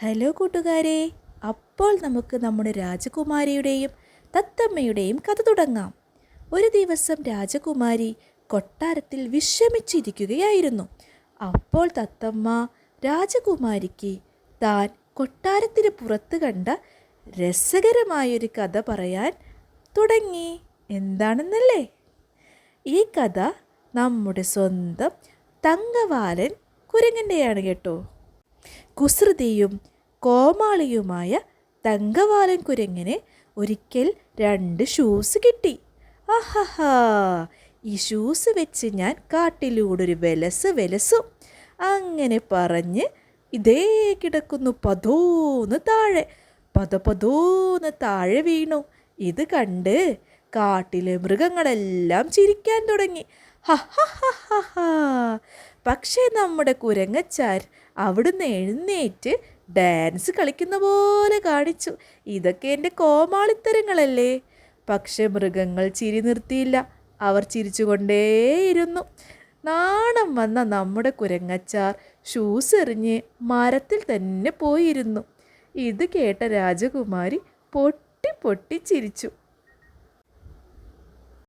Hello കൂട്ടുകാരെ, അപ്പോൾ നമുക്ക് നമ്മുടെ രാജകുമാരിയുടെയും തത്തമ്മയുടെയും കഥ തുടങ്ങാം. ഒരു ദിവസം രാജകുമാരി കൊട്ടാരത്തിൽ വിശ്രമിച്ചിരിക്കുകയായിരുന്നു. അപ്പോൾ തത്തമ്മ രാജകുമാരിക്ക് താൻ കൊട്ടാരത്തിന് പുറത്ത് കണ്ട രസകരമായൊരു കഥ പറയാൻ തുടങ്ങി. എന്താണെന്നല്ലേ? ഈ കഥ നമ്മുടെ സ്വന്തം തങ്കവാലൻ കുരങ്ങൻ്റെയാണ് കേട്ടോ. കുസൃതിയും കോമാളിയുമായ തങ്കവാലൻ കുരങ്ങിന് ഒരിക്കൽ 2 ഷൂസ് കിട്ടി. ആഹാ, ഈ ഷൂസ് വെച്ച് ഞാൻ കാട്ടിലൂടൊരു വെലസും. അങ്ങനെ പറഞ്ഞ് ഇതേ കിടക്കുന്നു പതോന്ന് താഴെ വീണു. ഇത് കണ്ട് കാട്ടിലെ മൃഗങ്ങളെല്ലാം ചിരിക്കാൻ തുടങ്ങി. ഹ. പക്ഷേ നമ്മുടെ കുരങ്ങച്ചാർ അവിടുന്ന് എഴുന്നേറ്റ് ഡാൻസ് കളിക്കുന്ന പോലെ കാണിച്ചു. ഇതൊക്കെ എൻ്റെ കോമാളിത്തരങ്ങളല്ലേ? പക്ഷെ മൃഗങ്ങൾ ചിരി നിർത്തിയില്ല. അവർ ചിരിച്ചുകൊണ്ടേയിരുന്നു. നാണം വന്ന നമ്മുടെ കുരങ്ങച്ചാർ ഷൂസ് എറിഞ്ഞ് മരത്തിൽ തന്നെ പോയിരുന്നു. ഇത് കേട്ട രാജകുമാരി പൊട്ടി ചിരിച്ചു.